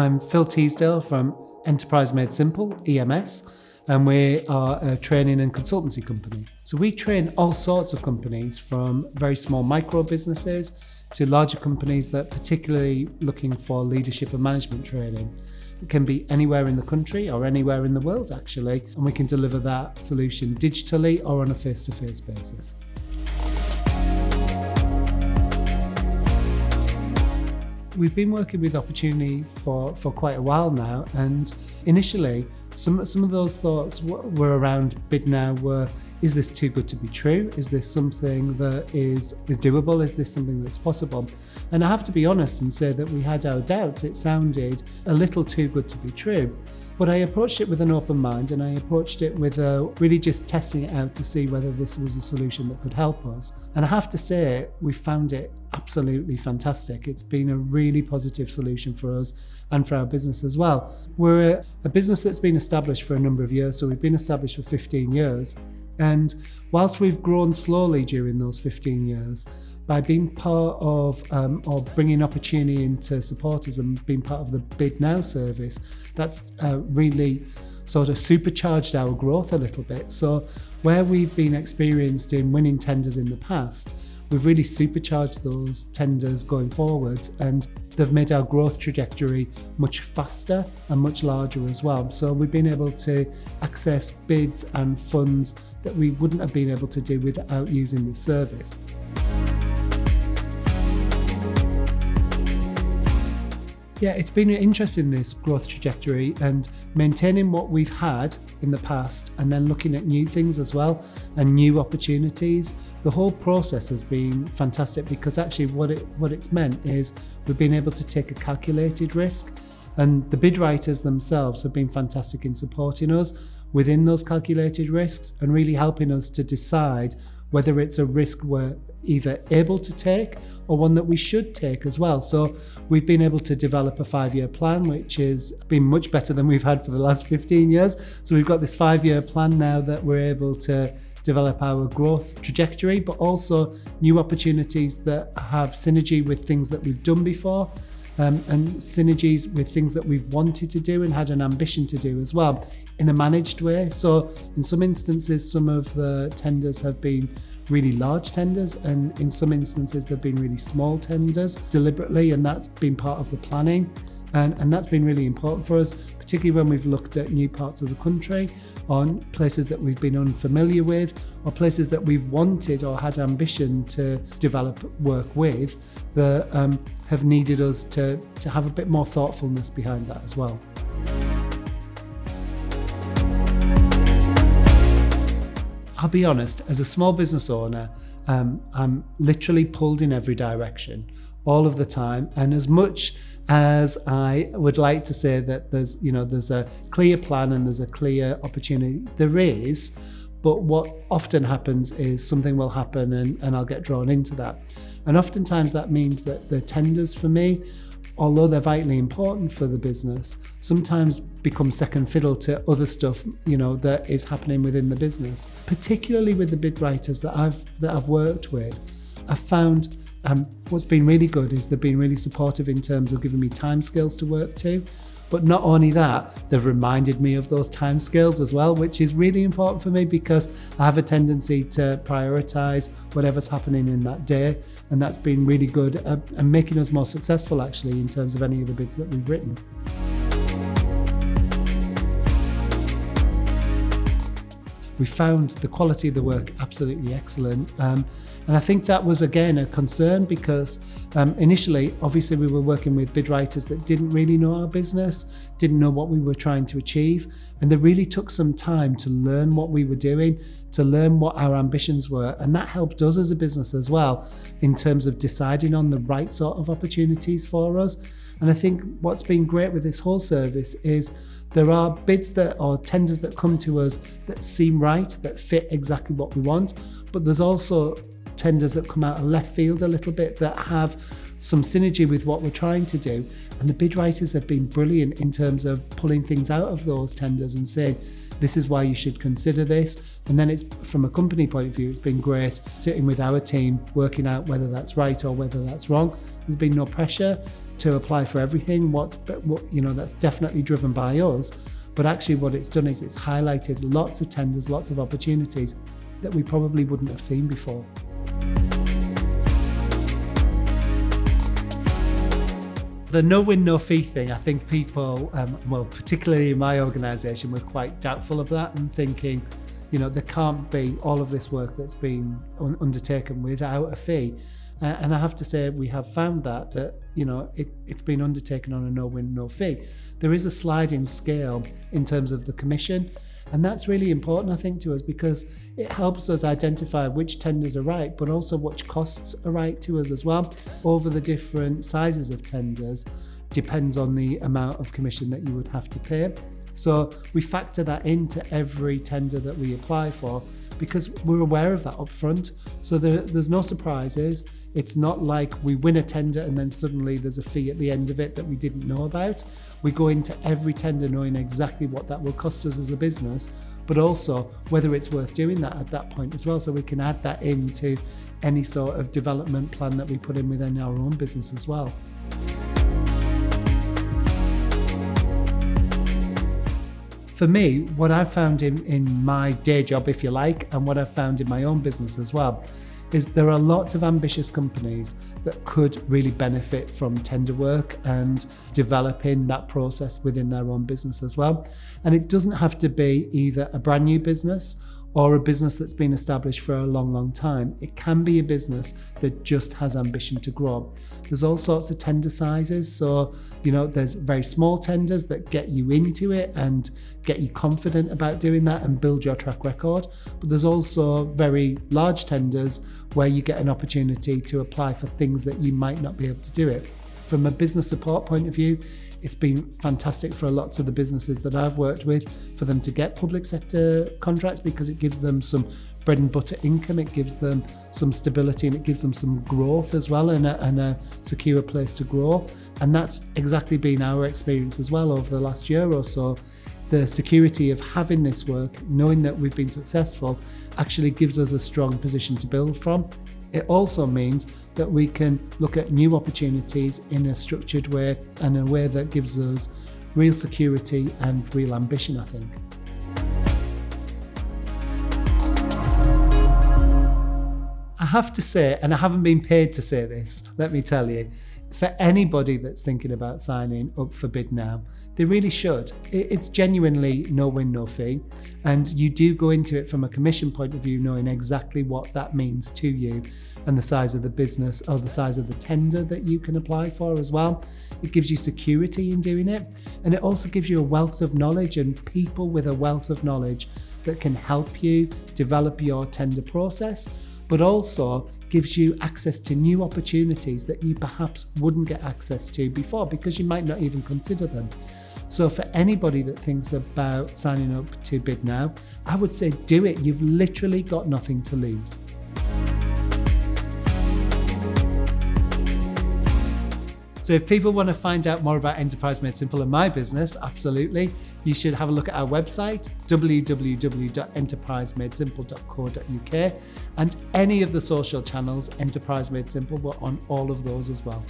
I'm Phil Teasdale from Enterprise Made Simple, EMS, and we are a training and consultancy company. So we train all sorts of companies, from very small micro businesses to larger companies that are particularly looking for leadership and management training. It can be anywhere in the country or anywhere in the world, actually, and we can deliver that solution digitally or on a face-to-face basis. We've been working with Opportunity for quite a while now, and initially some of those thoughts were around BidNow. Is this too good to be true? Is this something that is doable? Is this something that's possible? And I have to be honest and say that we had our doubts. It sounded a little too good to be true. But I approached it with an open mind, and I approached it with really just testing it out to see whether this was a solution that could help us. And I have to say, we found it absolutely fantastic. It's been a really positive solution for us and for our business as well. We're a business that's been established for a number of years, so we've been established for 15 years. And whilst we've grown slowly during those 15 years, by being part of or bringing Opportunity in to support us and being part of the BidNow service, that's really sort of supercharged our growth a little bit. So where we've been experienced in winning tenders in the past, we've really supercharged those tenders going forwards, and they've made our growth trajectory much faster and much larger as well. So we've been able to access bids and funds that we wouldn't have been able to do without using this service. Yeah, it's been interesting, this growth trajectory, and maintaining what we've had in the past and then looking at new things as well and new opportunities. The whole process has been fantastic, because actually what it's meant is we've been able to take a calculated risk, and the bid writers themselves have been fantastic in supporting us within those calculated risks and really helping us to decide whether it's a risk we're either able to take or one that we should take as well. So we've been able to develop a 5-year plan, which has been much better than we've had for the last 15 years. So we've got this 5-year plan now that we're able to develop our growth trajectory, but also new opportunities that have synergy with things that we've done before, and synergies with things that we've wanted to do and had an ambition to do as well in a managed way. So in some instances, some of the tenders have been really large tenders, and in some instances they've been really small tenders deliberately, and that's been part of the planning. And that's been really important for us, particularly when we've looked at new parts of the country, on places that we've been unfamiliar with, or places that we've wanted or had ambition to develop work with, that have needed us to have a bit more thoughtfulness behind that as well. I'll be honest, as a small business owner, I'm literally pulled in every direction all of the time. And as much as I would like to say that there's a clear plan and there's a clear opportunity, there is, but what often happens is something will happen and I'll get drawn into that. And oftentimes that means that the tenders for me, although they're vitally important for the business, sometimes become second fiddle to other stuff, that is happening within the business. Particularly with the bid writers that I've worked with, I've found what's been really good is they've been really supportive in terms of giving me timescales to work to. But not only that, they've reminded me of those timescales as well, which is really important for me, because I have a tendency to prioritise whatever's happening in that day, and that's been really good and making us more successful actually in terms of any of the bids that we've written. We found the quality of the work absolutely excellent. And I think that was, again, a concern, because initially, obviously, we were working with bid writers that didn't really know our business, didn't know what we were trying to achieve. And they really took some time to learn what we were doing, to learn what our ambitions were. And that helped us as a business as well, in terms of deciding on the right sort of opportunities for us. And I think what's been great with this whole service is there are bids or tenders that come to us that seem right, that fit exactly what we want, but there's also tenders that come out of left field a little bit that have some synergy with what we're trying to do. And the bid writers have been brilliant in terms of pulling things out of those tenders and saying, this is why you should consider this. And then it's, from a company point of view, it's been great sitting with our team, working out whether that's right or whether that's wrong. There's been no pressure. to apply for everything. That's definitely driven by us. But actually what it's done is it's highlighted lots of tenders, lots of opportunities that we probably wouldn't have seen before. The no win, no fee thing, I think people, particularly in my organisation, were quite doubtful of that and thinking, there can't be all of this work that's been undertaken without a fee. And I have to say, we have found that it's been undertaken on a no win, no fee. There is a sliding scale in terms of the commission. And that's really important, I think, to us, because it helps us identify which tenders are right, but also which costs are right to us as well. Over the different sizes of tenders depends on the amount of commission that you would have to pay. So we factor that into every tender that we apply for, because we're aware of that upfront. So there's no surprises. It's not like we win a tender and then suddenly there's a fee at the end of it that we didn't know about. We go into every tender knowing exactly what that will cost us as a business, but also whether it's worth doing that at that point as well. So we can add that into any sort of development plan that we put in within our own business as well. For me, what I've found in my day job, if you like, and what I've found in my own business as well, is there are lots of ambitious companies that could really benefit from tender work and developing that process within their own business as well. And it doesn't have to be either a brand new business or a business that's been established for a long, long time. It can be a business that just has ambition to grow. There's all sorts of tender sizes. So, there's very small tenders that get you into it and get you confident about doing that and build your track record. But there's also very large tenders where you get an opportunity to apply for things that you might not be able to do it. From a business support point of view, it's been fantastic for lots of the businesses that I've worked with for them to get public sector contracts, because it gives them some bread and butter income, it gives them some stability, and it gives them some growth as well, and a secure place to grow. And that's exactly been our experience as well over the last year or so. The security of having this work, knowing that we've been successful, actually gives us a strong position to build from. It also means that we can look at new opportunities in a structured way and in a way that gives us real security and real ambition, I think. I have to say, and I haven't been paid to say this, let me tell you, for anybody that's thinking about signing up for BidNow, they really should. It's genuinely no win, no fee. And you do go into it from a commission point of view, knowing exactly what that means to you and the size of the business or the size of the tender that you can apply for as well. It gives you security in doing it. And it also gives you a wealth of knowledge and people with a wealth of knowledge that can help you develop your tender process, but also gives you access to new opportunities that you perhaps wouldn't get access to before because you might not even consider them. So for anybody that thinks about signing up to BidNow, I would say do it. You've literally got nothing to lose. So if people want to find out more about Enterprise Made Simple and my business, absolutely, you should have a look at our website, www.enterprisemade simple.co.uk, and any of the social channels, Enterprise Made Simple, we're on all of those as well.